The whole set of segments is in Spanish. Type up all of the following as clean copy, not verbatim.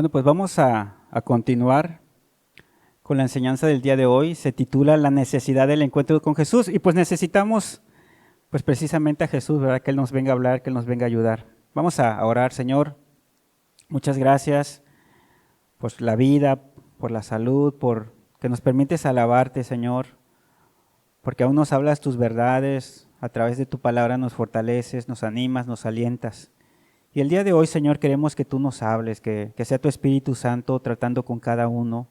Bueno, pues vamos a continuar con la enseñanza del día de hoy. Se titula La necesidad del encuentro con Jesús. Y pues necesitamos pues precisamente a Jesús, ¿verdad? Que Él nos venga a hablar, que Él nos venga a ayudar. Vamos a orar. Señor, muchas gracias por la vida, por la salud, por que nos permites alabarte, Señor, porque aún nos hablas tus verdades, a través de tu palabra nos fortaleces, nos animas, nos alientas. Y el día de hoy, Señor, queremos que tú nos hables, que sea tu Espíritu Santo tratando con cada uno,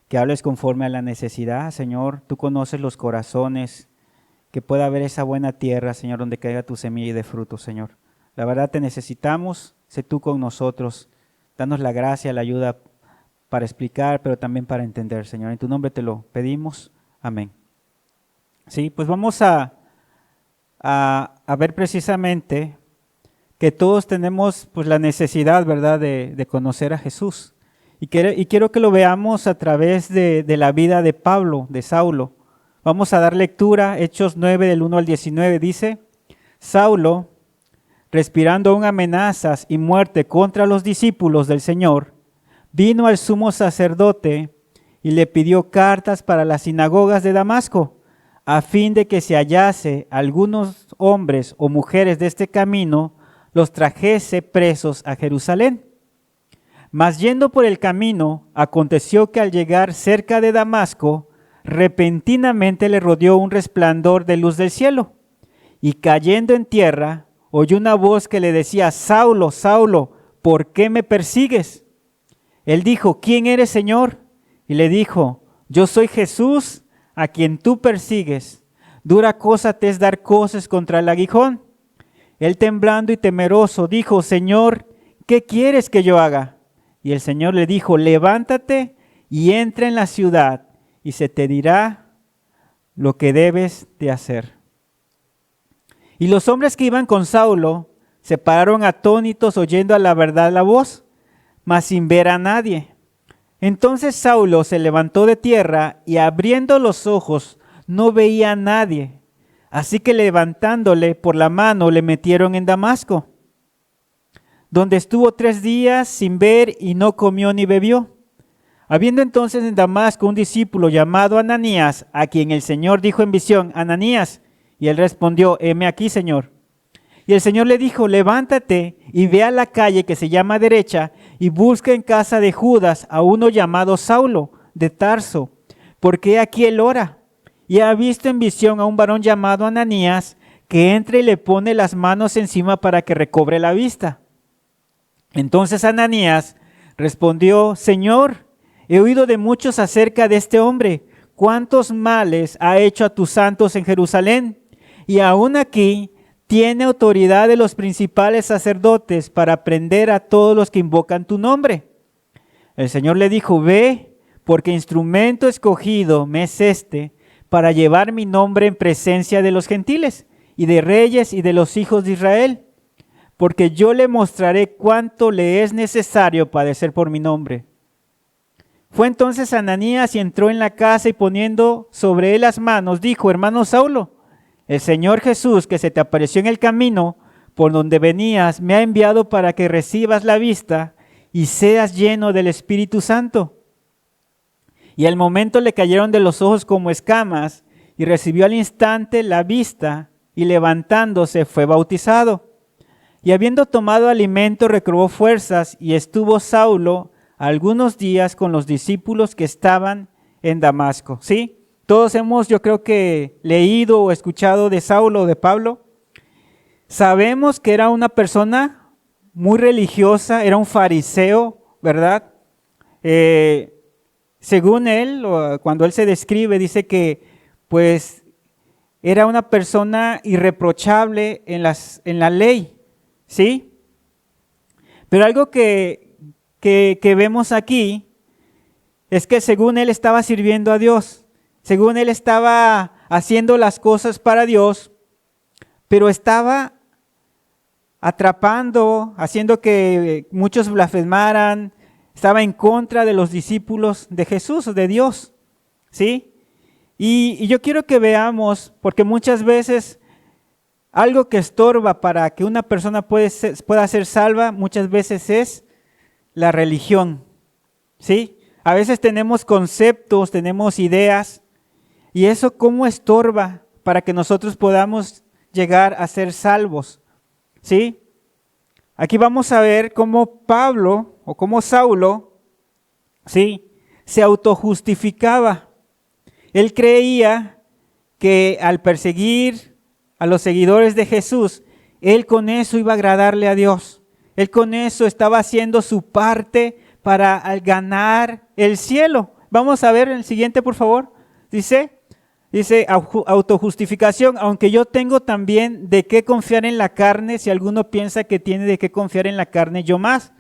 que hables conforme a la necesidad, Señor. Tú conoces los corazones, que pueda haber esa buena tierra, Señor, donde caiga tu semilla y de fruto, Señor. La verdad te necesitamos, sé tú con nosotros. Danos la gracia, la ayuda para explicar, pero también para entender, Señor. En tu nombre te lo pedimos. Amén. Sí, pues vamos a ver precisamente que todos tenemos pues la necesidad, ¿verdad?, de conocer a Jesús. Y quiero que lo veamos a través de la vida de Pablo, de Saulo. Vamos a dar lectura, Hechos 9 del 1 al 19, dice: Saulo, respirando aún amenazas y muerte contra los discípulos del Señor, vino al sumo sacerdote y le pidió cartas para las sinagogas de Damasco, a fin de que se hallase algunos hombres o mujeres de este camino, los trajese presos a Jerusalén. Mas yendo por el camino, aconteció que al llegar cerca de Damasco, repentinamente le rodeó un resplandor de luz del cielo, y cayendo en tierra, oyó una voz que le decía: Saulo, Saulo, ¿por qué me persigues? Él dijo: ¿Quién eres, Señor? Y le dijo: Yo soy Jesús, a quien tú persigues. Dura cosa te es dar coces contra el aguijón. Él, temblando y temeroso, dijo: Señor, ¿qué quieres que yo haga? Y el Señor le dijo: levántate y entra en la ciudad, y se te dirá lo que debes de hacer. Y los hombres que iban con Saulo se pararon atónitos, oyendo a la verdad la voz, mas sin ver a nadie. Entonces Saulo se levantó de tierra y, abriendo los ojos, no veía a nadie. Así que, levantándole por la mano, le metieron en Damasco, donde estuvo 3 días sin ver y no comió ni bebió. Habiendo entonces en Damasco un discípulo llamado Ananías, a quien el Señor dijo en visión: Ananías. Y él respondió: heme aquí, Señor. Y el Señor le dijo: levántate y ve a la calle que se llama Derecha, y busca en casa de Judas a uno llamado Saulo de Tarso, porque aquí él ora. Y ha visto en visión a un varón llamado Ananías, que entra y le pone las manos encima para que recobre la vista. Entonces Ananías respondió: Señor, he oído de muchos acerca de este hombre, cuántos males ha hecho a tus santos en Jerusalén, y aún aquí tiene autoridad de los principales sacerdotes para prender a todos los que invocan tu nombre. El Señor le dijo: ve, porque instrumento escogido me es este, para llevar mi nombre en presencia de los gentiles, y de reyes y de los hijos de Israel, porque yo le mostraré cuánto le es necesario padecer por mi nombre. Fue entonces Ananías y entró en la casa, y poniendo sobre él las manos, dijo: hermano Saulo, el Señor Jesús, que se te apareció en el camino por donde venías, me ha enviado para que recibas la vista y seas lleno del Espíritu Santo. Y al momento le cayeron de los ojos como escamas, y recibió al instante la vista, y levantándose fue bautizado. Y habiendo tomado alimento, recobró fuerzas, y estuvo Saulo algunos días con los discípulos que estaban en Damasco. ¿Sí? Todos hemos, yo creo que, leído o escuchado de Saulo o de Pablo. Sabemos que era una persona muy religiosa, era un fariseo, ¿verdad? Según él, cuando él se describe, dice que pues era una persona irreprochable en la ley, ¿sí? Pero algo que vemos aquí es que según él estaba sirviendo a Dios, según él estaba haciendo las cosas para Dios, pero estaba atrapando, haciendo que muchos blasfemaran, estaba en contra de los discípulos de Jesús, de Dios, ¿sí? Y yo quiero que veamos, porque muchas veces algo que estorba para que una persona pueda ser salva, muchas veces es la religión, ¿sí? A veces tenemos conceptos, tenemos ideas, y eso cómo estorba para que nosotros podamos llegar a ser salvos, ¿sí? Aquí vamos a ver cómo Pablo o cómo Saulo, ¿sí?, se autojustificaba. Él creía que al perseguir a los seguidores de Jesús, él con eso iba a agradarle a Dios. Él con eso estaba haciendo su parte para ganar el cielo. Vamos a ver el siguiente, por favor. Dice autojustificación, aunque yo tengo también de qué confiar en la carne, si alguno piensa que tiene de qué confiar en la carne, yo más.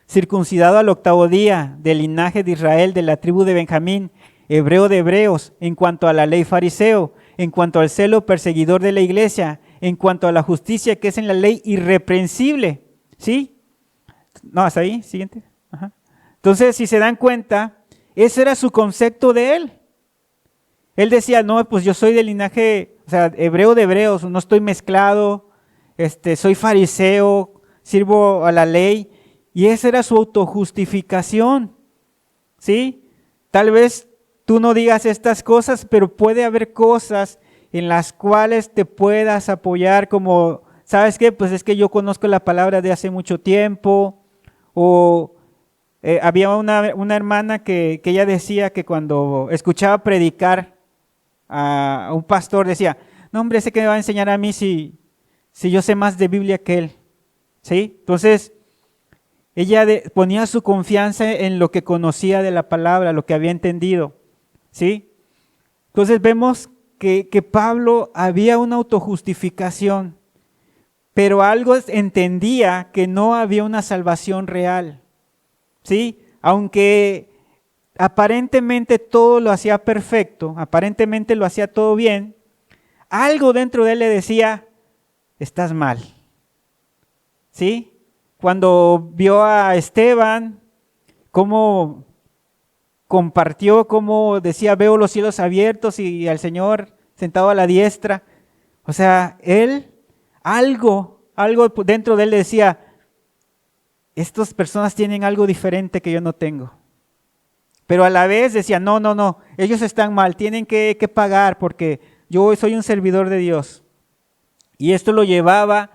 Circuncidado al 8º día, del linaje de Israel, de la tribu de Benjamín, hebreo de hebreos, en cuanto a la ley fariseo, en cuanto al celo perseguidor de la iglesia, en cuanto a la justicia que es en la ley irreprensible. ¿Sí? No, hasta ahí, siguiente. Ajá. Entonces, si se dan cuenta, ese era su concepto de él. Él decía, no, pues yo soy del linaje, o sea, hebreo de hebreos, no estoy mezclado, soy fariseo, sirvo a la ley. Y esa era su autojustificación, ¿sí? Tal vez tú no digas estas cosas, pero puede haber cosas en las cuales te puedas apoyar como, ¿sabes qué? Pues es que yo conozco la palabra de hace mucho tiempo, o había una hermana que ella decía que cuando escuchaba predicar a un pastor decía, no hombre, ese que me va a enseñar a mí si yo sé más de Biblia que él, ¿sí? Entonces, ella ponía su confianza en lo que conocía de la palabra, lo que había entendido, ¿sí? Entonces vemos que Pablo había una autojustificación, pero algo entendía que no había una salvación real, ¿sí? Aunque aparentemente todo lo hacía perfecto, aparentemente lo hacía todo bien, algo dentro de él le decía, estás mal, ¿sí? Cuando vio a Esteban, cómo compartió, cómo decía, veo los cielos abiertos y al Señor sentado a la diestra. O sea, él, algo dentro de él le decía, estas personas tienen algo diferente que yo no tengo. Pero a la vez decía, no, ellos están mal, tienen que pagar porque yo soy un servidor de Dios. Y esto lo llevaba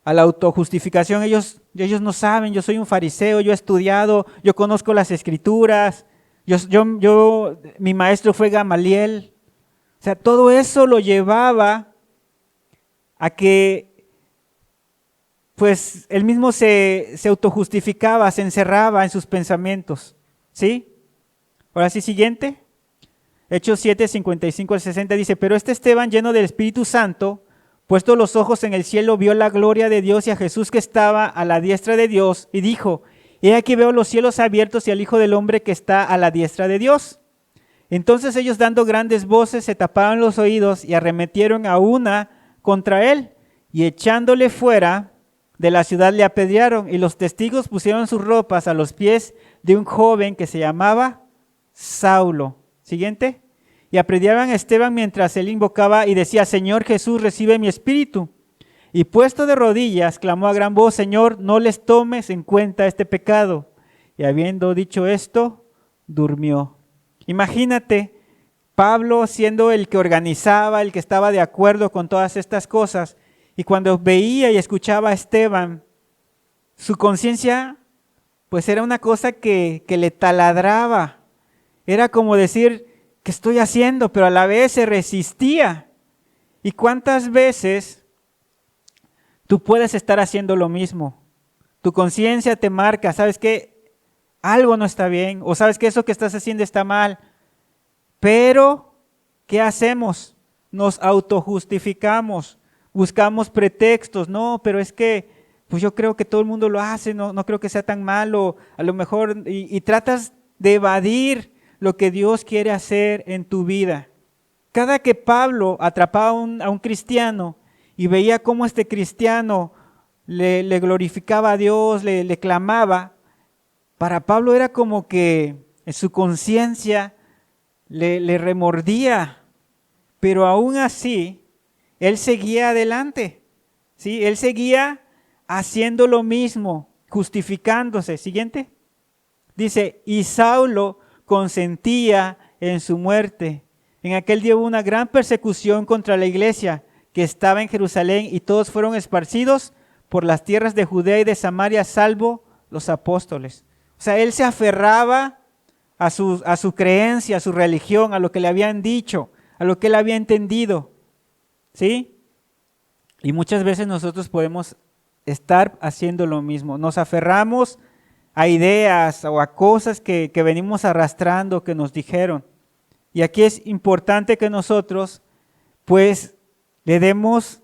a la autojustificación. Ellos no saben, yo soy un fariseo, yo he estudiado, yo conozco las escrituras, mi maestro fue Gamaliel. O sea, todo eso lo llevaba a que pues él mismo se autojustificaba, se encerraba en sus pensamientos. ¿Sí? Ahora sí, siguiente. Hechos 7, 55 al 60 dice, pero Esteban, lleno del Espíritu Santo, puesto los ojos en el cielo, vio la gloria de Dios y a Jesús que estaba a la diestra de Dios, y dijo, he aquí veo los cielos abiertos y al Hijo del Hombre que está a la diestra de Dios. Entonces ellos, dando grandes voces, se taparon los oídos y arremetieron a una contra él, y echándole fuera de la ciudad le apedrearon, y los testigos pusieron sus ropas a los pies de un joven que se llamaba Saulo. Siguiente. Y apedreaban a Esteban mientras él invocaba y decía, Señor Jesús, recibe mi espíritu. Y puesto de rodillas, clamó a gran voz, Señor, no les tomes en cuenta este pecado. Y habiendo dicho esto, durmió. Imagínate, Pablo siendo el que organizaba, el que estaba de acuerdo con todas estas cosas, y cuando veía y escuchaba a Esteban, su conciencia pues era una cosa que le taladraba. Era como decir, ¿qué estoy haciendo? Pero a la vez se resistía. ¿Y cuántas veces tú puedes estar haciendo lo mismo? Tu conciencia te marca, ¿sabes qué? Algo no está bien, o sabes que eso que estás haciendo está mal. Pero, ¿qué hacemos? Nos autojustificamos, buscamos pretextos. No, pero es que pues yo creo que todo el mundo lo hace, no creo que sea tan malo. A lo mejor, y tratas de evadir lo que Dios quiere hacer en tu vida. Cada que Pablo atrapaba a un cristiano y veía cómo este cristiano le glorificaba a Dios, le clamaba, para Pablo era como que en su conciencia le remordía, pero aún así, él seguía adelante, ¿sí? Él seguía haciendo lo mismo, justificándose. Siguiente. Dice, y Saulo consentía en su muerte. En aquel día hubo una gran persecución contra la iglesia que estaba en Jerusalén y todos fueron esparcidos por las tierras de Judea y de Samaria, salvo los apóstoles. O sea, él se aferraba a su creencia, a su religión, a lo que le habían dicho, a lo que él había entendido. ¿Sí? Y muchas veces nosotros podemos estar haciendo lo mismo. Nos aferramos a ideas o a cosas que venimos arrastrando, que nos dijeron. Y aquí es importante que nosotros, pues, le demos,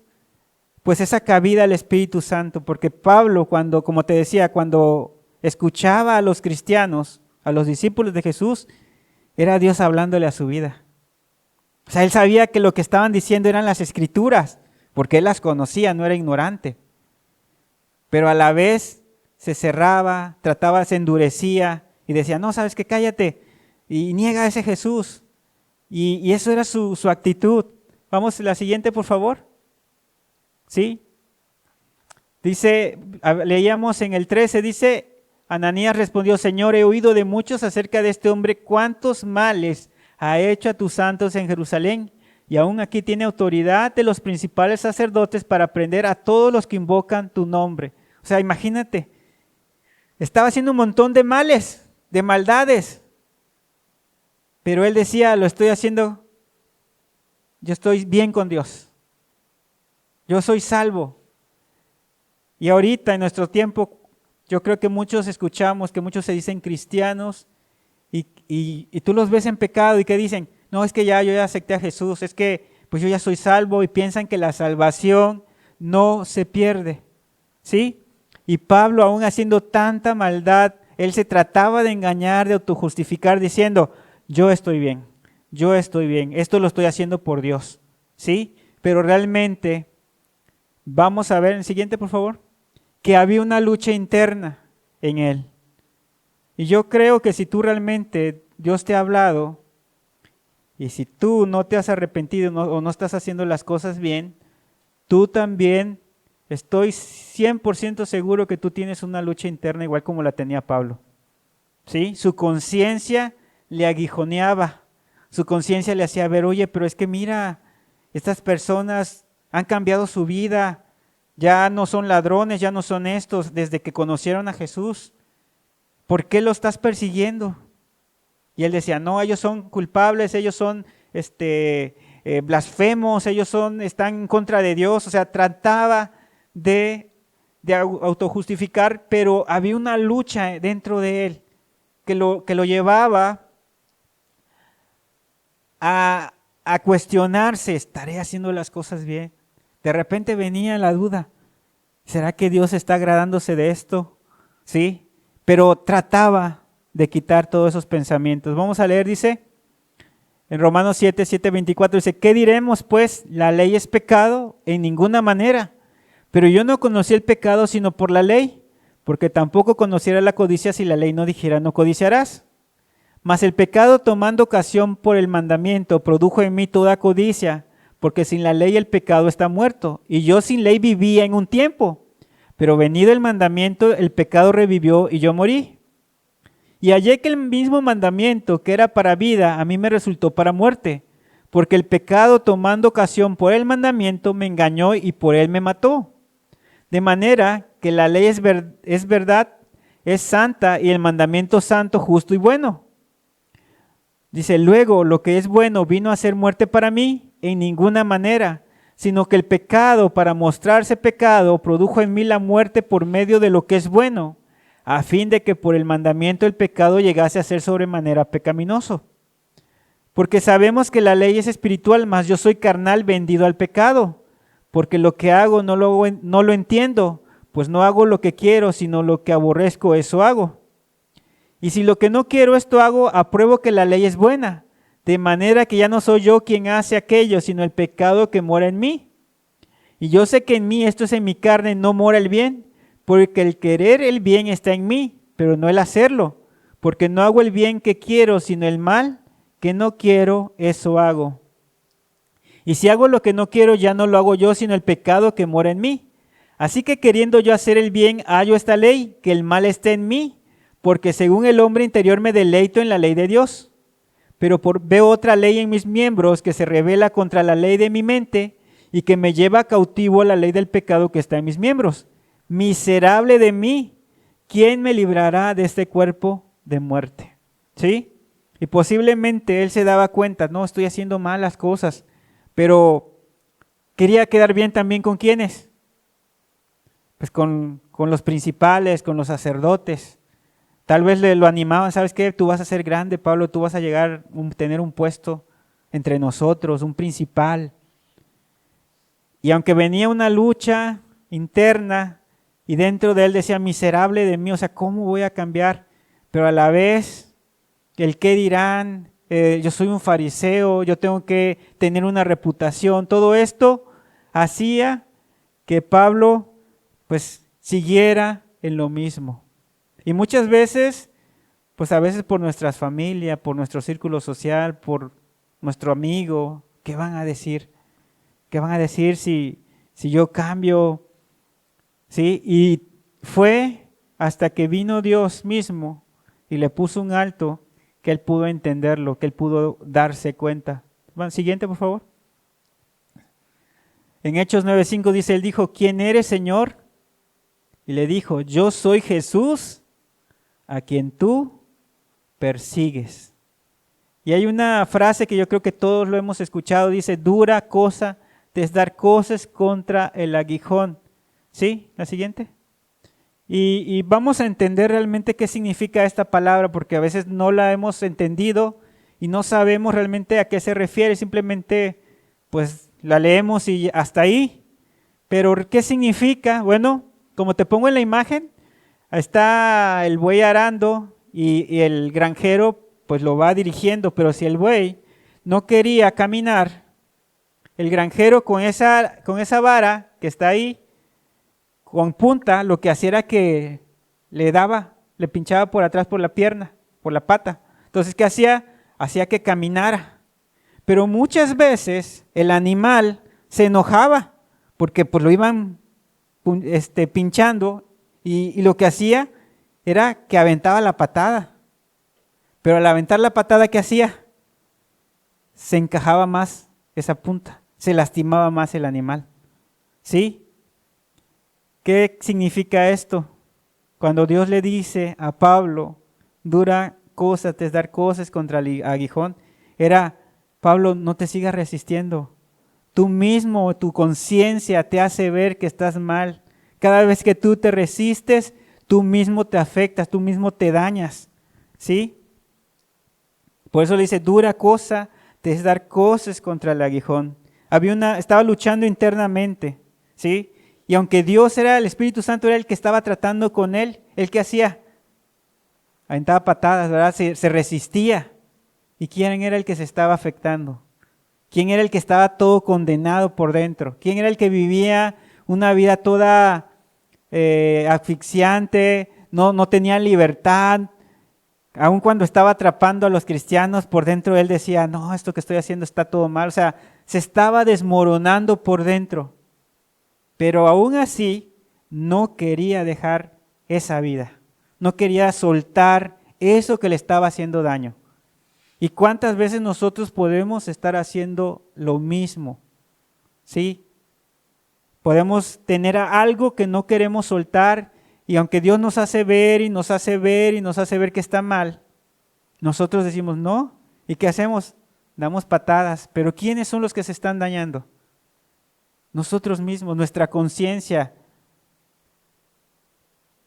pues, esa cabida al Espíritu Santo. Porque Pablo, cuando, como te decía, cuando escuchaba a los cristianos, a los discípulos de Jesús, era Dios hablándole a su vida. O sea, él sabía que lo que estaban diciendo eran las Escrituras, porque él las conocía, no era ignorante. Pero a la vez se cerraba, se endurecía y decía, no, ¿sabes qué? Cállate y niega a ese Jesús. Y eso era su actitud. Vamos a la siguiente, por favor. ¿Sí? Dice, leíamos en el 13, dice, Ananías respondió, Señor, he oído de muchos acerca de este hombre, cuántos males ha hecho a tus santos en Jerusalén, y aún aquí tiene autoridad de los principales sacerdotes para prender a todos los que invocan tu nombre. O sea, imagínate, estaba haciendo un montón de males, de maldades, pero él decía, lo estoy haciendo, yo estoy bien con Dios, yo soy salvo. Y ahorita en nuestro tiempo, yo creo que muchos escuchamos, que muchos se dicen cristianos y tú los ves en pecado y que dicen, no, es que yo ya acepté a Jesús, es que pues yo ya soy salvo, y piensan que la salvación no se pierde, ¿sí? Y Pablo, aún haciendo tanta maldad, él se trataba de engañar, de autojustificar diciendo, yo estoy bien, esto lo estoy haciendo por Dios, ¿sí? Pero realmente, vamos a ver en el siguiente, por favor, que había una lucha interna en él. Y yo creo que si tú realmente, Dios te ha hablado, y si tú no te has arrepentido o no estás haciendo las cosas bien, tú también, estoy 100% seguro que tú tienes una lucha interna igual como la tenía Pablo. ¿Sí? Su conciencia le aguijoneaba, su conciencia le hacía ver, oye, pero es que mira, estas personas han cambiado su vida, ya no son ladrones, ya no son estos, desde que conocieron a Jesús. ¿Por qué lo estás persiguiendo? Y él decía, no, ellos son culpables, ellos son blasfemos, están en contra de Dios. O sea, trataba de autojustificar, pero había una lucha dentro de él que lo llevaba a cuestionarse, ¿estaré haciendo las cosas bien? De repente venía la duda, ¿será que Dios está agradándose de esto? ¿Sí? Pero trataba de quitar todos esos pensamientos. Vamos a leer, dice, en Romanos 7:24, dice, ¿qué diremos pues? ¿La ley es pecado? En ninguna manera. Pero yo no conocí el pecado sino por la ley, porque tampoco conociera la codicia si la ley no dijera no codiciarás. Mas el pecado, tomando ocasión por el mandamiento, produjo en mí toda codicia, porque sin la ley el pecado está muerto, y yo sin ley vivía en un tiempo. Pero venido el mandamiento, el pecado revivió y yo morí. Y hallé que el mismo mandamiento que era para vida, a mí me resultó para muerte, porque el pecado, tomando ocasión por el mandamiento, me engañó y por él me mató. De manera que la ley es verdad, es santa, y el mandamiento santo, justo y bueno. Dice, luego lo que es bueno vino a ser muerte para mí, en ninguna manera, sino que el pecado, para mostrarse pecado, produjo en mí la muerte por medio de lo que es bueno, a fin de que por el mandamiento el pecado llegase a ser sobremanera pecaminoso. Porque sabemos que la ley es espiritual, mas yo soy carnal, vendido al pecado, porque lo que hago no lo entiendo, pues no hago lo que quiero, sino lo que aborrezco, eso hago. Y si lo que no quiero esto hago, apruebo que la ley es buena, de manera que ya no soy yo quien hace aquello, sino el pecado que mora en mí. Y yo sé que en mí, esto es en mi carne, no mora el bien, porque el querer el bien está en mí, pero no el hacerlo, porque no hago el bien que quiero, sino el mal que no quiero, eso hago. Y si hago lo que no quiero, ya no lo hago yo, sino el pecado que mora en mí. Así que queriendo yo hacer el bien, hallo esta ley, que el mal esté en mí, porque según el hombre interior me deleito en la ley de Dios, pero veo otra ley en mis miembros que se revela contra la ley de mi mente y que me lleva cautivo a la ley del pecado que está en mis miembros. Miserable de mí, ¿quién me librará de este cuerpo de muerte? ¿Sí? Y posiblemente él se daba cuenta, no, estoy haciendo malas cosas, pero quería quedar bien también ¿con quiénes? Pues con los principales, con los sacerdotes. Tal vez lo animaban, ¿sabes qué? Tú vas a ser grande, Pablo, tú vas a llegar a tener un puesto entre nosotros, un principal. Y aunque venía una lucha interna y dentro de él decía, miserable de mí, o sea, ¿cómo voy a cambiar? Pero a la vez, el qué dirán, yo soy un fariseo, yo tengo que tener una reputación, todo esto hacía que Pablo pues siguiera en lo mismo. Y muchas veces, pues a veces por nuestra familia, por nuestro círculo social, por nuestro amigo, ¿qué van a decir? ¿Qué van a decir si yo cambio? ¿Sí? Y fue hasta que vino Dios mismo y le puso un alto que él pudo entenderlo, que él pudo darse cuenta. Bueno, siguiente, por favor. En Hechos 9:5 dice, él dijo, ¿quién eres, Señor? Y le dijo, yo soy Jesús, a quien tú persigues. Y hay una frase que yo creo que todos lo hemos escuchado, dice, dura cosa te es dar cosas contra el aguijón. ¿Sí? La siguiente. Y vamos a entender realmente qué significa esta palabra, porque a veces no la hemos entendido y no sabemos realmente a qué se refiere, simplemente pues la leemos y hasta ahí. Pero ¿qué significa? Bueno, como te pongo en la imagen, está el buey arando y el granjero pues lo va dirigiendo, pero si el buey no quería caminar, el granjero con esa vara que está ahí, con punta, lo que hacía era que le pinchaba por atrás por la pierna, por la pata. Entonces, ¿qué hacía? Hacía que caminara. Pero muchas veces el animal se enojaba porque pues lo iban pinchando y lo que hacía era que aventaba la patada. Pero al aventar la patada, ¿qué hacía? Se encajaba más esa punta, se lastimaba más el animal. ¿Sí? ¿Qué significa esto? Cuando Dios le dice a Pablo, dura cosa te es dar cosas contra el aguijón, era, Pablo, no te sigas resistiendo. Tú mismo, tu conciencia te hace ver que estás mal. Cada vez que tú te resistes, tú mismo te afectas, tú mismo te dañas. ¿Sí? Por eso le dice, dura cosa te es dar cosas contra el aguijón. Estaba luchando internamente, ¿sí? Y aunque Dios era, el Espíritu Santo era el que estaba tratando con él, ¿él qué hacía? Aventaba patadas, ¿verdad? Se resistía. ¿Y quién era el que se estaba afectando? ¿Quién era el que estaba todo condenado por dentro? ¿Quién era el que vivía una vida toda asfixiante? No tenía libertad. Aun cuando estaba atrapando a los cristianos, por dentro él decía, no, esto que estoy haciendo está todo mal. O sea, se estaba desmoronando por dentro. Pero aún así, no quería dejar esa vida. No quería soltar eso que le estaba haciendo daño. ¿Y cuántas veces nosotros podemos estar haciendo lo mismo? ¿Sí? Podemos tener algo que no queremos soltar y aunque Dios nos hace ver y nos hace ver y nos hace ver que está mal, nosotros decimos no. ¿Y qué hacemos? Damos patadas. Pero ¿quiénes son los que se están dañando? Nosotros mismos, nuestra conciencia.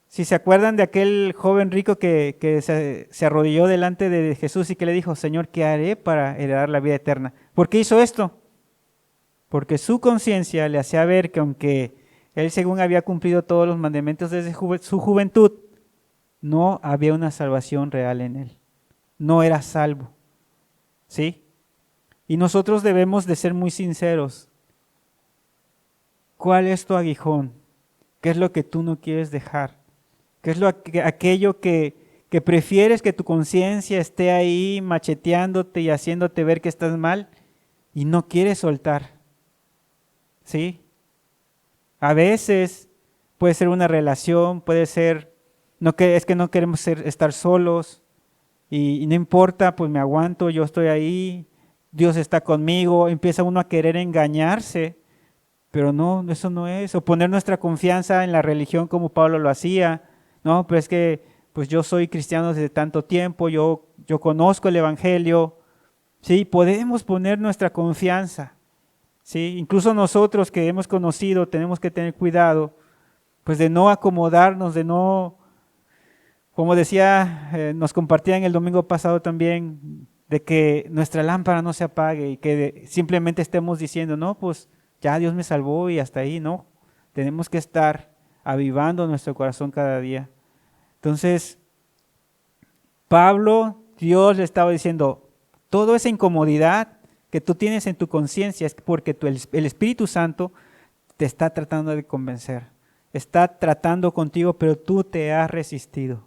Si se acuerdan de aquel joven rico que se arrodilló delante de Jesús y que le dijo, Señor, ¿qué haré para heredar la vida eterna? ¿Por qué hizo esto? Porque su conciencia le hacía ver que aunque él según había cumplido todos los mandamientos desde su juventud, no había una salvación real en él. No era salvo. ¿Sí? Y nosotros debemos de ser muy sinceros. ¿Cuál es tu aguijón? ¿Qué es lo que tú no quieres dejar? ¿Qué es aquello que prefieres que tu conciencia esté ahí macheteándote y haciéndote ver que estás mal y no quieres soltar? ¿Sí? A veces puede ser una relación, puede ser Es que no queremos estar solos y no importa, pues me aguanto, yo estoy ahí, Dios está conmigo. Empieza uno a querer engañarse, pero no, eso no es. O poner nuestra confianza en la religión como Pablo lo hacía. No, pero es que pues yo soy cristiano desde tanto tiempo, yo conozco el Evangelio. Sí, podemos poner nuestra confianza. Sí, incluso nosotros que hemos conocido tenemos que tener cuidado, pues de no acomodarnos, de no, como decía, nos compartían el domingo pasado también, de que nuestra lámpara no se apague y que simplemente estemos diciendo, no, pues ya Dios me salvó y hasta ahí, no. Tenemos que estar avivando nuestro corazón cada día. Entonces, Pablo, Dios le estaba diciendo, toda esa incomodidad que tú tienes en tu conciencia es porque el Espíritu Santo te está tratando de convencer. Está tratando contigo, pero tú te has resistido.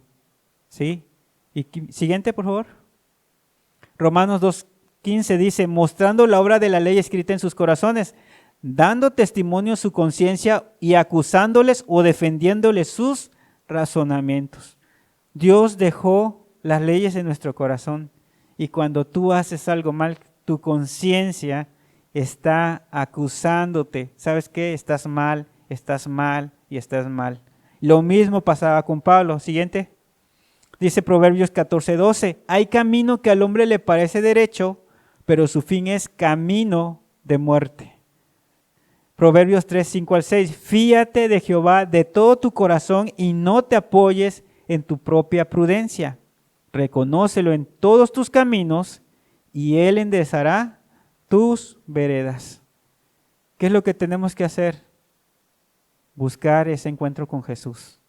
¿Sí? Y siguiente, por favor. Romanos 2:15 dice, mostrando la obra de la ley escrita en sus corazones, dando testimonio su conciencia y acusándoles o defendiéndoles sus razonamientos. Dios dejó las leyes en nuestro corazón y cuando tú haces algo mal, tu conciencia está acusándote. ¿Sabes qué? Estás mal y estás mal. Lo mismo pasaba con Pablo. Siguiente. Dice Proverbios 14:12, hay camino que al hombre le parece derecho, pero su fin es camino de muerte. Proverbios 3:5-6, fíate de Jehová de todo tu corazón y no te apoyes en tu propia prudencia. Reconócelo en todos tus caminos y Él enderezará tus veredas. ¿Qué es lo que tenemos que hacer? Buscar ese encuentro con Jesús.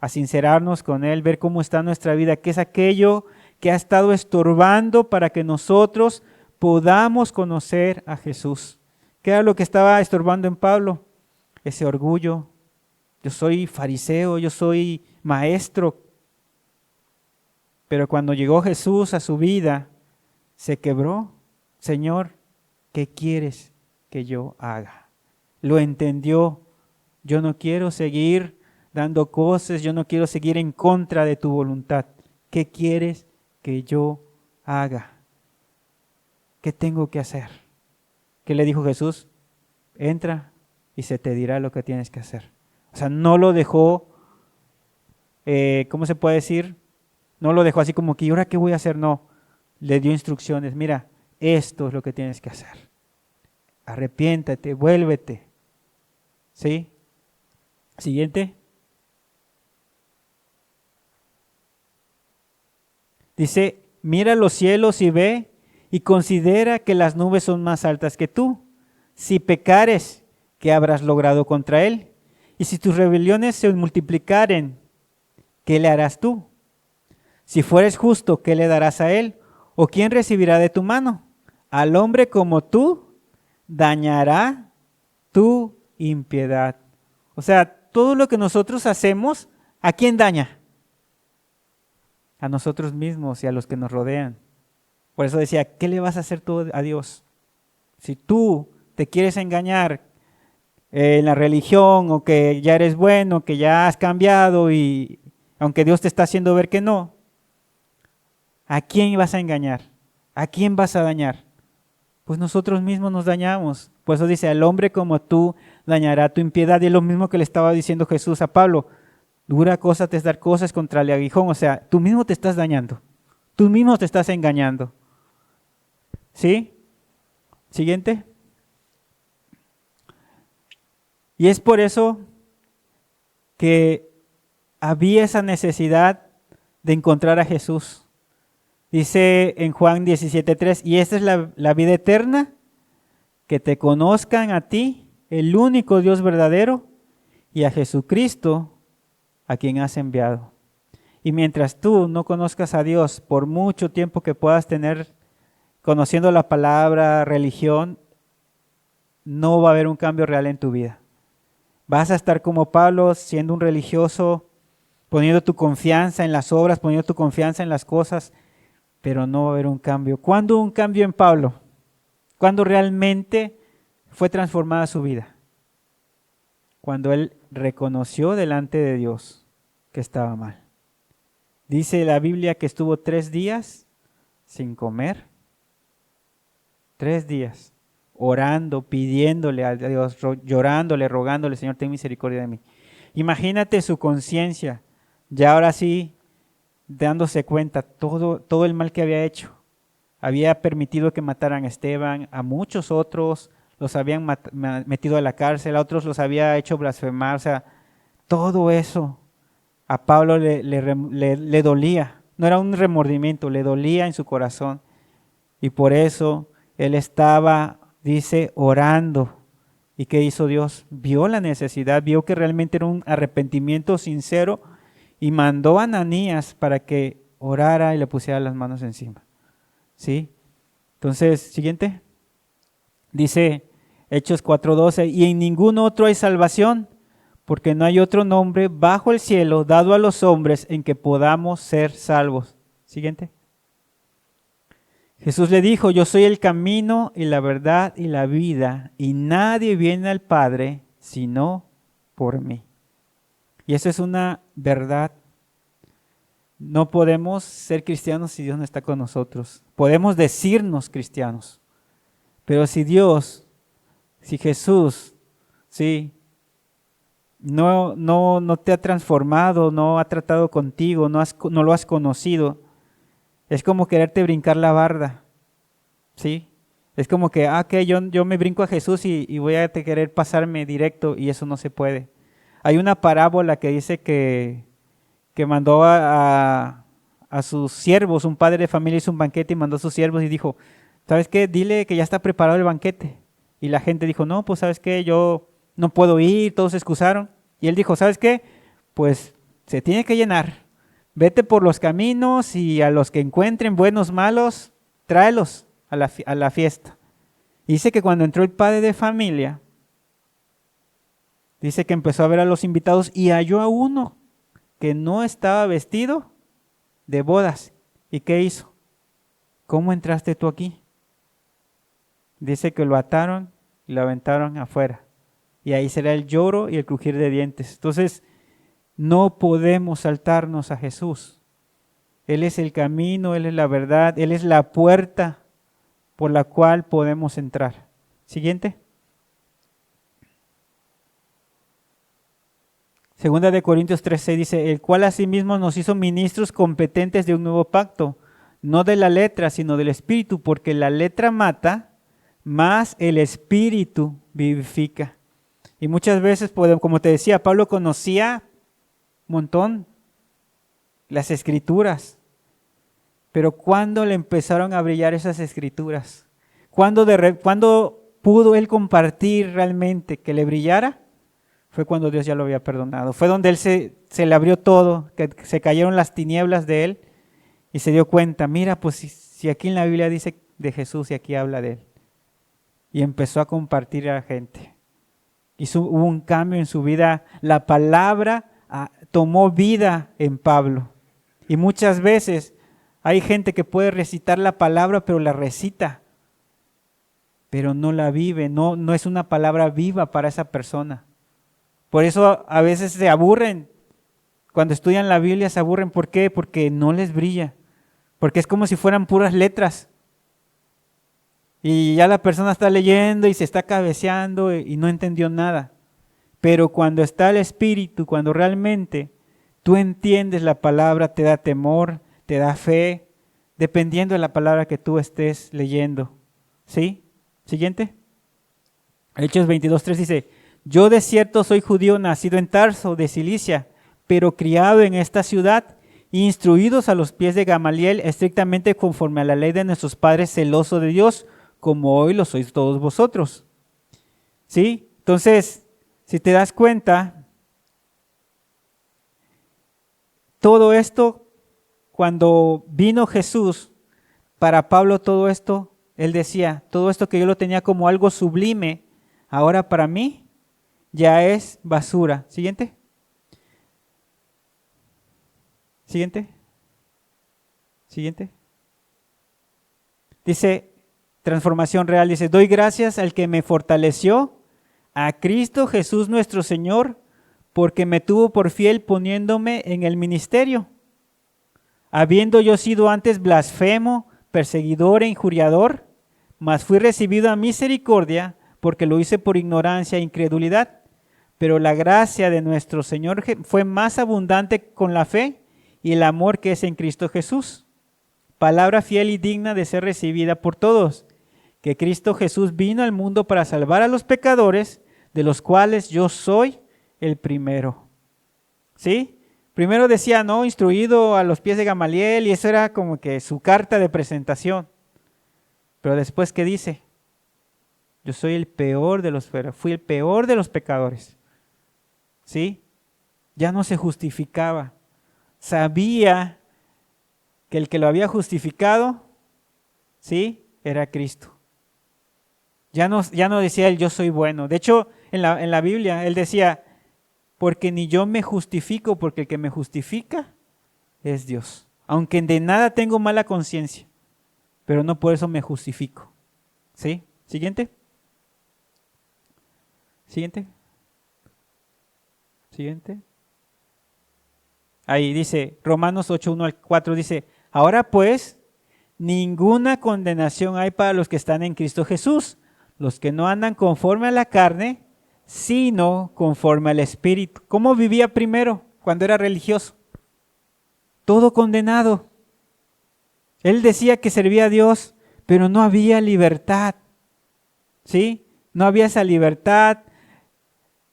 A sincerarnos con Él, ver cómo está nuestra vida, qué es aquello que ha estado estorbando para que nosotros podamos conocer a Jesús. ¿Qué era lo que estaba estorbando en Pablo? Ese orgullo. Yo soy fariseo, yo soy maestro. Pero cuando llegó Jesús a su vida, se quebró. Señor, ¿qué quieres que yo haga? Lo entendió. Yo no quiero seguir dando cosas, yo no quiero seguir en contra de tu voluntad. ¿Qué quieres que yo haga? ¿Qué tengo que hacer? ¿Qué le dijo Jesús? Entra y se te dirá lo que tienes que hacer. O sea, no lo dejó, ¿cómo se puede decir? No lo dejó así como que, ¿y ahora qué voy a hacer? No, le dio instrucciones. Mira, esto es lo que tienes que hacer. Arrepiéntate, vuélvete. ¿Sí? Siguiente. Dice, mira los cielos y ve y considera que las nubes son más altas que tú. Si pecares, ¿qué habrás logrado contra él? Y si tus rebeliones se multiplicaren, ¿qué le harás tú? Si fueres justo, ¿qué le darás a él? ¿O quién recibirá de tu mano? Al hombre como tú dañará tu impiedad. O sea, todo lo que nosotros hacemos, ¿a quién daña? A nosotros mismos y a los que nos rodean. Por eso decía, ¿qué le vas a hacer tú a Dios? Si tú te quieres engañar en la religión o que ya eres bueno, que ya has cambiado y aunque Dios te está haciendo ver que no, ¿a quién vas a engañar? ¿A quién vas a dañar? Pues nosotros mismos nos dañamos. Por eso dice, al hombre como tú dañará tu impiedad. Y es lo mismo que le estaba diciendo Jesús a Pablo. Dura cosa te es dar cosas contra el aguijón. O sea, tú mismo te estás dañando. Tú mismo te estás engañando. ¿Sí? Siguiente. Y es por eso que había esa necesidad de encontrar a Jesús. Dice en Juan 17:3, y esta es la vida eterna, que te conozcan a ti, el único Dios verdadero, y a Jesucristo, a quien has enviado. Y mientras tú no conozcas a Dios, por mucho tiempo que puedas tener conociendo la palabra, religión, no va a haber un cambio real en tu vida. Vas a estar como Pablo, siendo un religioso, poniendo tu confianza en las obras, poniendo tu confianza en las cosas, pero no va a haber un cambio. ¿Cuándo hubo un cambio en Pablo? ¿Cuándo realmente fue transformada su vida? Cuando él reconoció delante de Dios que estaba mal. Dice la Biblia que estuvo 3 días sin comer. 3 días orando, pidiéndole a Dios, llorándole, rogándole, Señor, ten misericordia de mí. Imagínate su conciencia, ya ahora sí, dándose cuenta todo el mal que había hecho. Había permitido que mataran a Esteban, a muchos otros los habían metido a la cárcel, a otros los había hecho blasfemar, o sea, todo eso a Pablo le dolía, no era un remordimiento, le dolía en su corazón. Y por eso él estaba, dice, orando. ¿Y qué hizo Dios? Vio la necesidad, vio que realmente era un arrepentimiento sincero y mandó a Ananías para que orara y le pusiera las manos encima. ¿Sí? Entonces, siguiente. Dice Hechos 4:12, y en ningún otro hay salvación, porque no hay otro nombre bajo el cielo dado a los hombres en que podamos ser salvos. Siguiente. Jesús le dijo, yo soy el camino y la verdad y la vida, y nadie viene al Padre sino por mí. Y eso es una verdad. No podemos ser cristianos si Dios no está con nosotros. Podemos decirnos cristianos, pero si Jesús, sí, no te ha transformado, no ha tratado contigo, no lo has conocido, es como quererte brincar la barda, ¿sí? Es como que, yo me brinco a Jesús y voy a querer pasarme directo, y eso no se puede. Hay una parábola que dice que mandó a sus siervos, un padre de familia hizo un banquete y mandó a sus siervos y dijo, ¿sabes qué? Dile que ya está preparado el banquete. Y la gente dijo, no, pues ¿sabes qué? Yo no puedo ir, todos se excusaron. Y él dijo, ¿sabes qué? Pues se tiene que llenar. Vete por los caminos y a los que encuentren buenos, malos, tráelos a la fiesta. Y dice que cuando entró el padre de familia, dice que empezó a ver a los invitados y halló a uno que no estaba vestido de bodas. ¿Y qué hizo? ¿Cómo entraste tú aquí? Dice que lo ataron y lo aventaron afuera. Y ahí será el lloro y el crujir de dientes. Entonces, no podemos saltarnos a Jesús. Él es el camino, Él es la verdad, Él es la puerta por la cual podemos entrar. Siguiente. Segunda de Corintios 3:6 dice, el cual asimismo nos hizo ministros competentes de un nuevo pacto, no de la letra, sino del Espíritu, porque la letra mata, mas el Espíritu vivifica. Y muchas veces, como te decía, Pablo conocía un montón las Escrituras, pero ¿cuándo le empezaron a brillar esas Escrituras? ¿Cuándo pudo él compartir realmente que le brillara? Fue cuando Dios ya lo había perdonado. Fue donde él se le abrió todo, que se cayeron las tinieblas de él y se dio cuenta, mira, pues si aquí en la Biblia dice de Jesús y aquí habla de él. Y empezó a compartir a la gente. Hubo un cambio en su vida. La palabra tomó vida en Pablo. Y muchas veces hay gente que puede recitar la palabra, pero la recita, pero no la vive, no es una palabra viva para esa persona. Por eso a veces se aburren. Cuando estudian la Biblia se aburren. ¿Por qué? Porque no les brilla. Porque es como si fueran puras letras. Y ya la persona está leyendo y se está cabeceando y no entendió nada. Pero cuando está el Espíritu, cuando realmente tú entiendes la palabra, te da temor, te da fe, dependiendo de la palabra que tú estés leyendo. ¿Sí? Siguiente. Hechos 22:3 dice, yo de cierto soy judío nacido en Tarso de Cilicia, pero criado en esta ciudad, instruidos a los pies de Gamaliel, estrictamente conforme a la ley de nuestros padres, celoso de Dios, como hoy lo sois todos vosotros. ¿Sí? Entonces, si te das cuenta, todo esto, cuando vino Jesús, para Pablo todo esto, él decía, todo esto que yo lo tenía como algo sublime, ahora para mí ya es basura. Siguiente. Siguiente. Siguiente. Dice, transformación real, dice, doy gracias al que me fortaleció, a Cristo Jesús nuestro Señor, porque me tuvo por fiel poniéndome en el ministerio. Habiendo yo sido antes blasfemo, perseguidor e injuriador, mas fui recibido a misericordia, porque lo hice por ignorancia e incredulidad. Pero la gracia de nuestro Señor fue más abundante con la fe y el amor que es en Cristo Jesús. Palabra fiel y digna de ser recibida por todos, que Cristo Jesús vino al mundo para salvar a los pecadores, de los cuales yo soy el primero. ¿Sí? Primero decía, no, instruido a los pies de Gamaliel, y eso era como que su carta de presentación. Pero después, ¿qué dice? Yo soy el peor de los, fui el peor de los pecadores. ¿Sí? Ya no se justificaba. Sabía que el que lo había justificado, ¿sí? Era Cristo. Ya no decía él, yo soy bueno. De hecho, en la Biblia, él decía, porque ni yo me justifico, porque el que me justifica es Dios. Aunque de nada tengo mala conciencia, pero no por eso me justifico. ¿Sí? Siguiente. Siguiente. Siguiente. Ahí dice, Romanos 8, 1 al 4 dice, ahora pues, ninguna condenación hay para los que están en Cristo Jesús, los que no andan conforme a la carne, sino conforme al Espíritu. ¿Cómo vivía primero cuando era religioso? Todo condenado. Él decía que servía a Dios, pero no había libertad. ¿Sí? No había esa libertad.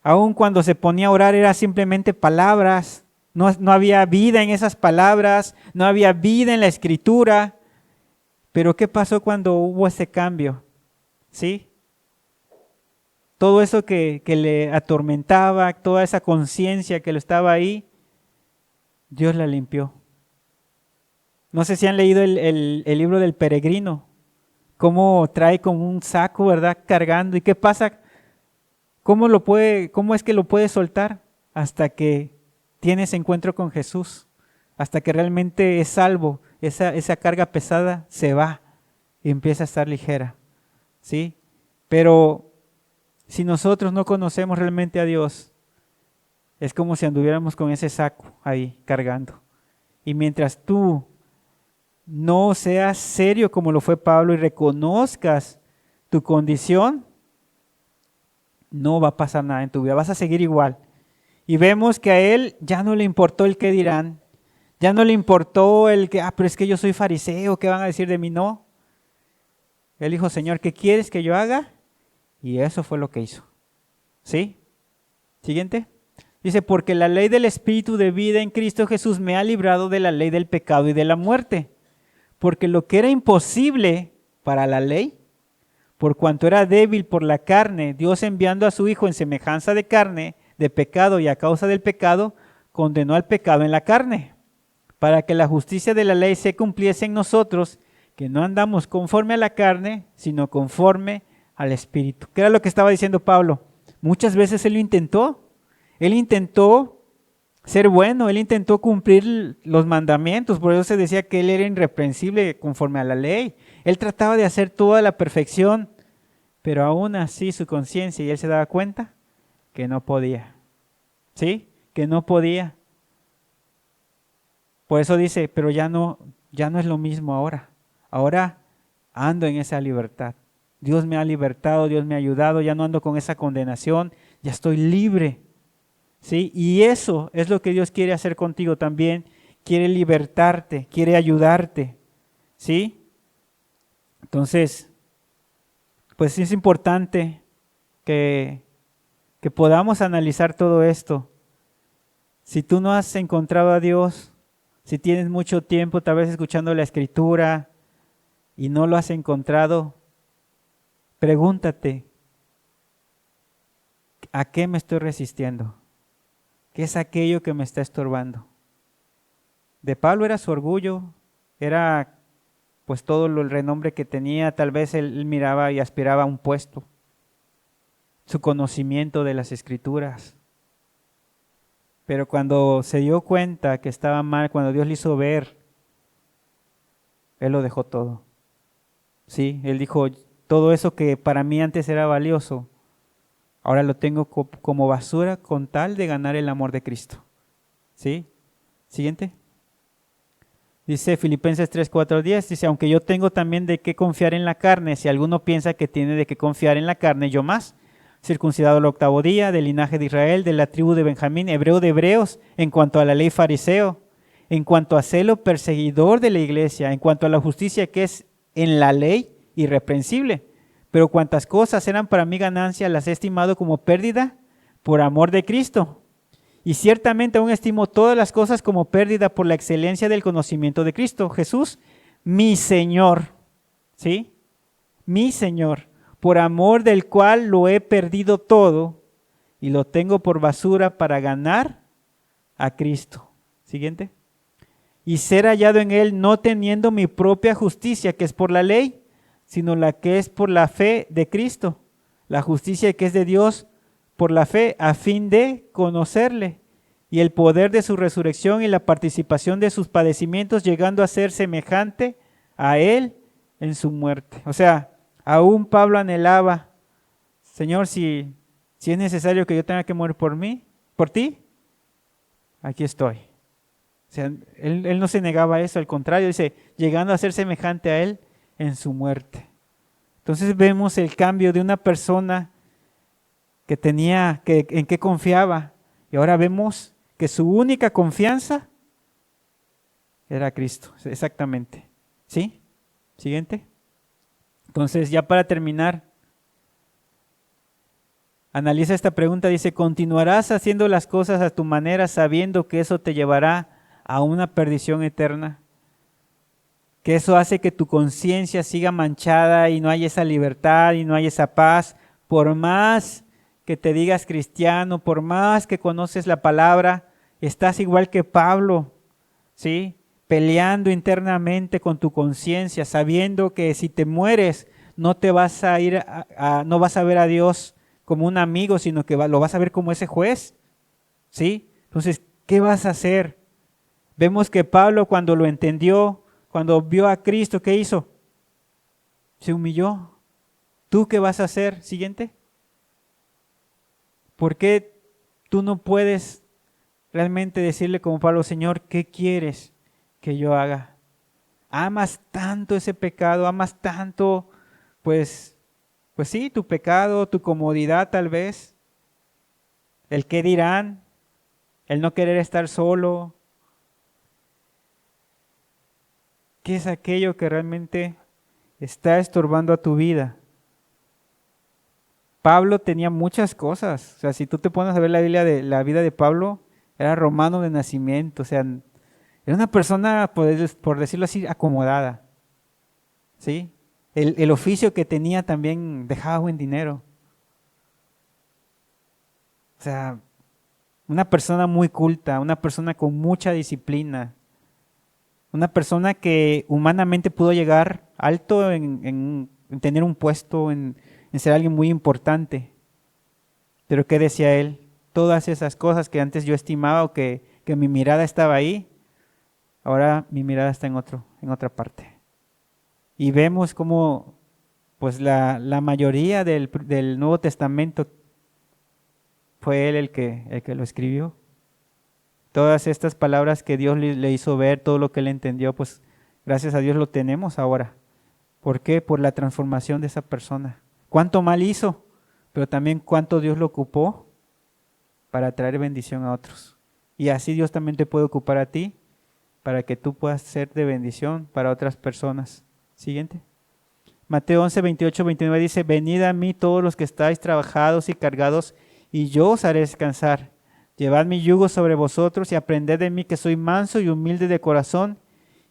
Aun cuando se ponía a orar era simplemente palabras. No había vida en esas palabras, no había vida en la escritura. Pero ¿qué pasó cuando hubo ese cambio? ¿Sí? Todo eso que le atormentaba, toda esa conciencia que lo estaba ahí, Dios la limpió. No sé si han leído el libro del peregrino, cómo trae como un saco, ¿verdad? Cargando. ¿Y qué pasa? ¿Cómo es que lo puede soltar? Hasta que tiene ese encuentro con Jesús, hasta que realmente es salvo, esa carga pesada se va y empieza a estar ligera, ¿sí? Pero si nosotros no conocemos realmente a Dios, es como si anduviéramos con ese saco ahí cargando. Y mientras tú no seas serio como lo fue Pablo y reconozcas tu condición, no va a pasar nada en tu vida, vas a seguir igual. Y vemos que a él ya no le importó el qué dirán, ya no le importó el que, pero es que yo soy fariseo, ¿qué van a decir de mí? No. Él dijo, Señor, ¿qué quieres que yo haga? Y eso fue lo que hizo. ¿Sí? Siguiente. Dice, porque la ley del Espíritu de vida en Cristo Jesús me ha librado de la ley del pecado y de la muerte. Porque lo que era imposible para la ley, por cuanto era débil por la carne, Dios enviando a su Hijo en semejanza de carne, de pecado y a causa del pecado, condenó al pecado en la carne, para que la justicia de la ley se cumpliese en nosotros, que no andamos conforme a la carne, sino conforme al Espíritu. ¿Qué era lo que estaba diciendo Pablo? Muchas veces él intentó ser bueno, él intentó cumplir los mandamientos, por eso se decía que él era irreprensible conforme a la ley. Él trataba de hacer toda la perfección, pero aún así su conciencia, y él se daba cuenta que no podía. ¿Sí? Que no podía. Por eso dice, pero ya no es lo mismo ahora. Ahora ando en esa libertad. Dios me ha libertado, Dios me ha ayudado, ya no ando con esa condenación, ya estoy libre. ¿Sí? Y eso es lo que Dios quiere hacer contigo también. Quiere libertarte, quiere ayudarte. ¿Sí? Entonces, pues es importante que podamos analizar todo esto. Si tú no has encontrado a Dios, si tienes mucho tiempo tal vez escuchando la Escritura y no lo has encontrado, pregúntate, ¿a qué me estoy resistiendo? ¿Qué es aquello que me está estorbando? De Pablo era su orgullo, era pues todo el renombre que tenía, tal vez él miraba y aspiraba a un puesto, su conocimiento de las Escrituras. Pero cuando se dio cuenta que estaba mal, cuando Dios le hizo ver, él lo dejó todo. Sí, él dijo, todo eso que para mí antes era valioso, ahora lo tengo como basura con tal de ganar el amor de Cristo. ¿Sí? Siguiente. Dice Filipenses 3, 4, 10, dice, aunque yo tengo también de qué confiar en la carne, si alguno piensa que tiene de qué confiar en la carne, yo más, circuncidado al octavo día, del linaje de Israel, de la tribu de Benjamín, hebreo de hebreos, en cuanto a la ley fariseo, en cuanto a celo perseguidor de la iglesia, en cuanto a la justicia que es en la ley, irreprensible. Pero cuantas cosas eran para mí ganancia, las he estimado como pérdida por amor de Cristo. Y ciertamente aún estimo todas las cosas como pérdida por la excelencia del conocimiento de Cristo Jesús, mi Señor, ¿sí? Mi Señor, por amor del cual lo he perdido todo y lo tengo por basura para ganar a Cristo. Siguiente. Y ser hallado en Él no teniendo mi propia justicia, que es por la ley, sino la que es por la fe de Cristo, la justicia que es de Dios por la fe, a fin de conocerle y el poder de su resurrección y la participación de sus padecimientos, llegando a ser semejante a Él en su muerte. O sea, aún Pablo anhelaba, Señor, si es necesario que yo tenga que morir por mí, por ti, aquí estoy. O sea, él no se negaba a eso, al contrario, dice, llegando a ser semejante a Él en su muerte. Entonces vemos el cambio de una persona que tenía, en qué confiaba, y ahora vemos que su única confianza era Cristo, exactamente. ¿Sí? Siguiente. Entonces, ya para terminar, analiza esta pregunta, dice, ¿continuarás haciendo las cosas a tu manera sabiendo que eso te llevará a una perdición eterna? Que eso hace que tu conciencia siga manchada y no hay esa libertad y no hay esa paz, por más que te digas cristiano, por más que conoces la palabra, estás igual que Pablo, ¿sí? Peleando internamente con tu conciencia, sabiendo que si te mueres no te vas a ir no vas a ver a Dios como un amigo, sino que lo vas a ver como ese juez, ¿sí? Entonces, ¿qué vas a hacer? Vemos que Pablo cuando lo entendió, cuando vio a Cristo, ¿qué hizo? Se humilló. ¿Tú qué vas a hacer? Siguiente. ¿Por qué tú no puedes realmente decirle como Pablo, Señor, ¿qué quieres que yo haga? Amas tanto ese pecado, amas tanto, pues sí, tu pecado, tu comodidad tal vez, el qué dirán, el no querer estar solo. ¿Qué es aquello que realmente está estorbando a tu vida? Pablo tenía muchas cosas. O sea, si tú te pones a ver la Biblia de la vida de Pablo, era romano de nacimiento. O sea, era una persona, por decirlo así, acomodada. ¿Sí? El oficio que tenía también dejaba buen dinero. O sea, una persona muy culta, una persona con mucha disciplina. Una persona que humanamente pudo llegar alto en tener un puesto, en ser alguien muy importante. Pero ¿qué decía él? Todas esas cosas que antes yo estimaba o que mi mirada estaba ahí, ahora mi mirada está en otra parte. Y vemos cómo pues la mayoría del Nuevo Testamento fue él el que lo escribió. Todas estas palabras que Dios le hizo ver, todo lo que él entendió, pues gracias a Dios lo tenemos ahora. ¿Por qué? Por la transformación de esa persona. ¿Cuánto mal hizo? Pero también cuánto Dios lo ocupó para traer bendición a otros. Y así Dios también te puede ocupar a ti para que tú puedas ser de bendición para otras personas. Siguiente. Mateo 11, 28, 29 dice, venid a mí todos los que estáis trabajados y cargados, y yo os haré descansar. Llevad mi yugo sobre vosotros y aprended de mí que soy manso y humilde de corazón,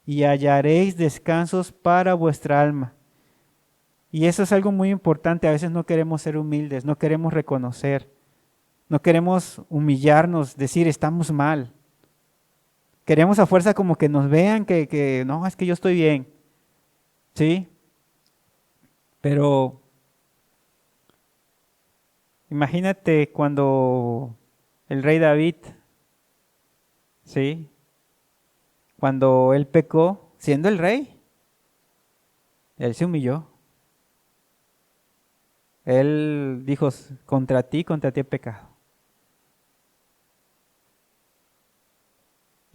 y hallaréis descansos para vuestra alma. Y eso es algo muy importante. A veces no queremos ser humildes, no queremos reconocer, no queremos humillarnos, decir estamos mal. Queremos a fuerza como que nos vean que no, es que yo estoy bien. ¿Sí? Pero imagínate cuando el rey David, ¿sí? Cuando él pecó, siendo el rey, él se humilló. Él dijo, contra ti he pecado.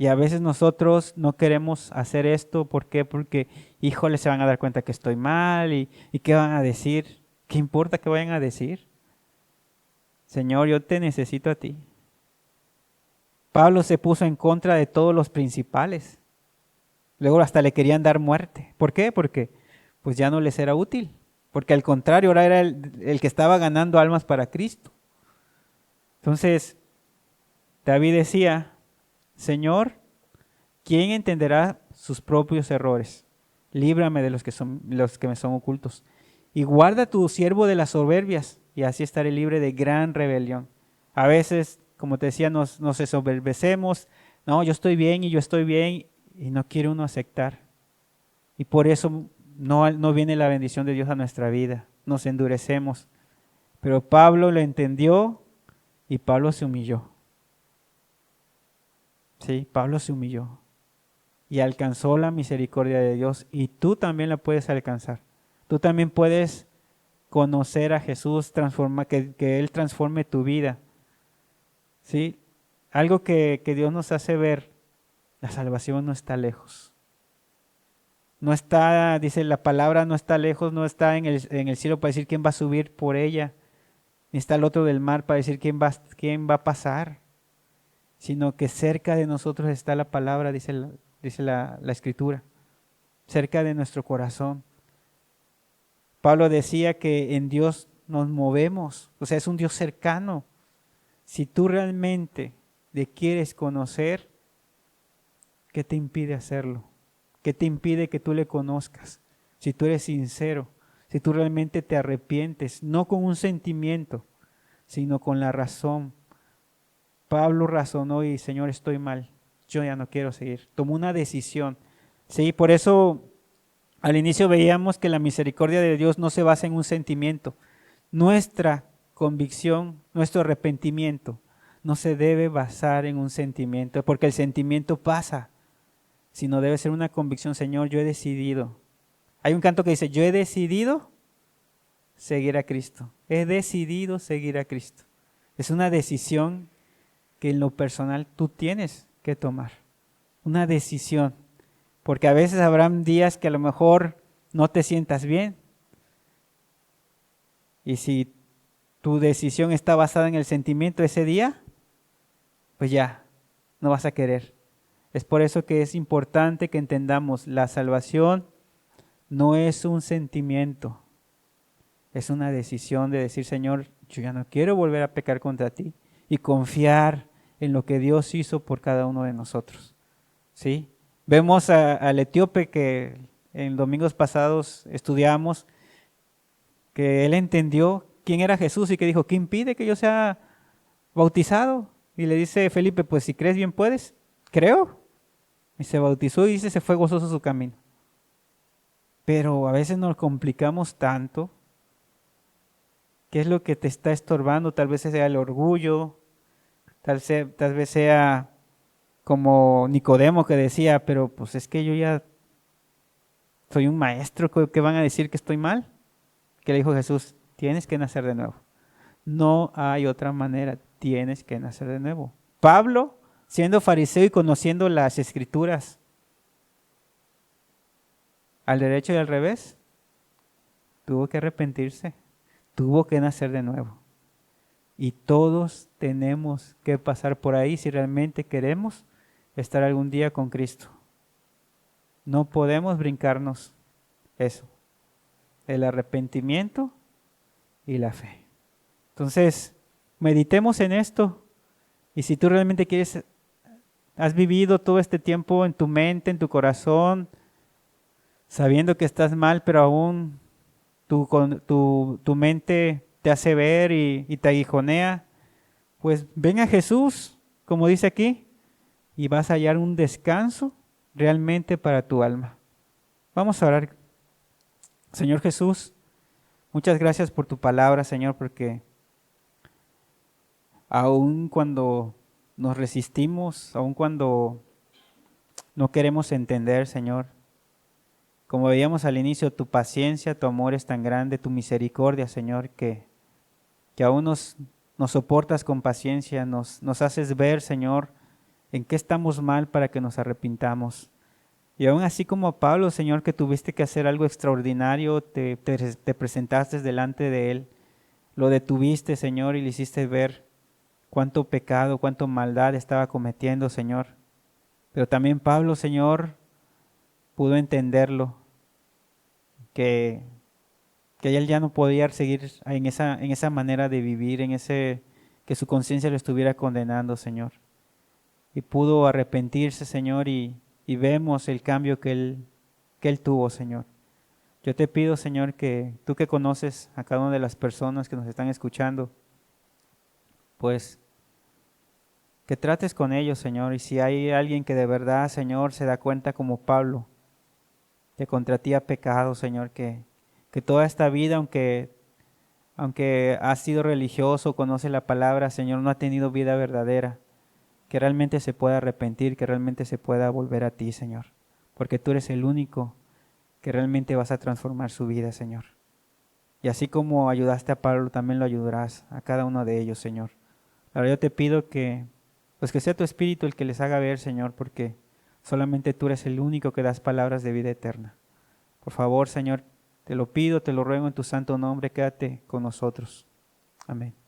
Y a veces nosotros no queremos hacer esto. ¿Por qué? Porque, híjole, se van a dar cuenta que estoy mal y ¿qué van a decir? ¿Qué importa que vayan a decir? Señor, yo te necesito a ti. Pablo se puso en contra de todos los principales. Luego hasta le querían dar muerte. ¿Por qué? Porque pues ya no les era útil. Porque al contrario, ahora era el que estaba ganando almas para Cristo. Entonces, David decía, Señor, ¿quién entenderá sus propios errores? Líbrame de los que me son ocultos. Y guarda tu siervo de las soberbias, y así estaré libre de gran rebelión. A veces, como te decía, nos ensoberbecemos. No, yo estoy bien y yo estoy bien, y no quiere uno aceptar. Y por eso no viene la bendición de Dios a nuestra vida. Nos endurecemos. Pero Pablo lo entendió y Pablo se humilló. Sí, Pablo se humilló y alcanzó la misericordia de Dios, y tú también la puedes alcanzar. Tú también puedes conocer a Jesús, que Él transforme tu vida. ¿Sí? Algo que Dios nos hace ver, la salvación no está lejos. No está, dice la palabra, no está lejos, no está en el cielo para decir quién va a subir por ella, ni está al otro del mar para decir quién va a pasar, sino que cerca de nosotros está la palabra, dice la Escritura, cerca de nuestro corazón. Pablo decía que en Dios nos movemos, o sea, es un Dios cercano. Si tú realmente le quieres conocer, ¿qué te impide hacerlo? ¿Qué te impide que tú le conozcas? Si tú eres sincero, si tú realmente te arrepientes, no con un sentimiento, sino con la razón. Pablo razonó y, Señor, estoy mal, yo ya no quiero seguir. Tomó una decisión. Sí, por eso al inicio veíamos que la misericordia de Dios no se basa en un sentimiento. Nuestra convicción, nuestro arrepentimiento, no se debe basar en un sentimiento, porque el sentimiento pasa, sino debe ser una convicción. Señor, yo he decidido. Hay un canto que dice, yo he decidido seguir a Cristo. He decidido seguir a Cristo. Es una decisión que en lo personal tú tienes que tomar. Una decisión. Porque a veces habrán días que a lo mejor no te sientas bien. Y si tu decisión está basada en el sentimiento ese día, pues ya, no vas a querer. Es por eso que es importante que entendamos, la salvación no es un sentimiento, es una decisión de decir, Señor, yo ya no quiero volver a pecar contra ti, y confiar en lo que Dios hizo por cada uno de nosotros. ¿Sí? Vemos al etíope que en domingos pasados estudiamos, que él entendió quién era Jesús y que dijo, ¿qué impide que yo sea bautizado? Y le dice Felipe, pues si crees bien puedes. Creo. Y se bautizó y dice, se fue gozoso su camino. Pero a veces nos complicamos tanto. ¿Qué es lo que te está estorbando? Tal vez sea el orgullo, tal vez sea como Nicodemo que decía, pero pues es que yo ya soy un maestro, ¿qué van a decir que estoy mal? Que le dijo Jesús, tienes que nacer de nuevo. No hay otra manera, tienes que nacer de nuevo. Pablo, siendo fariseo y conociendo las escrituras, al derecho y al revés, tuvo que arrepentirse, tuvo que nacer de nuevo. Y todos tenemos que pasar por ahí si realmente queremos estar algún día con Cristo. No podemos brincarnos eso, el arrepentimiento y la fe. Entonces, meditemos en esto, y si tú realmente quieres, has vivido todo este tiempo en tu mente, en tu corazón, sabiendo que estás mal, pero aún tu mente te hace ver y te aguijonea, pues ven a Jesús, como dice aquí, y vas a hallar un descanso realmente para tu alma. Vamos a orar. Señor Jesús, muchas gracias por tu palabra, Señor, porque aun cuando nos resistimos, aun cuando no queremos entender, Señor, como veíamos al inicio, tu paciencia, tu amor es tan grande, tu misericordia, Señor, que aún nos soportas con paciencia, nos haces ver, Señor, en qué estamos mal para que nos arrepintamos. Y aún así como Pablo, Señor, que tuviste que hacer algo extraordinario, te presentaste delante de él, lo detuviste, Señor, y le hiciste ver cuánto pecado, cuánto maldad estaba cometiendo, Señor. Pero también Pablo, Señor, pudo entenderlo, que, que él ya no podía seguir en esa manera de vivir, que su conciencia lo estuviera condenando, Señor. Y pudo arrepentirse, Señor, y vemos el cambio que él tuvo, Señor. Yo te pido, Señor, que tú que conoces a cada una de las personas que nos están escuchando, pues que trates con ellos, Señor. Y si hay alguien que de verdad, Señor, se da cuenta como Pablo, que contra ti ha pecado, Señor, que toda esta vida, aunque ha sido religioso, conoce la palabra, Señor, no ha tenido vida verdadera, que realmente se pueda arrepentir, que realmente se pueda volver a ti, Señor, porque tú eres el único que realmente vas a transformar su vida, Señor. Y así como ayudaste a Pablo, también lo ayudarás a cada uno de ellos, Señor. Ahora yo te pido pues que sea tu Espíritu el que les haga ver, Señor, porque solamente tú eres el único que das palabras de vida eterna. Por favor, Señor, te lo pido, te lo ruego en tu santo nombre, quédate con nosotros. Amén.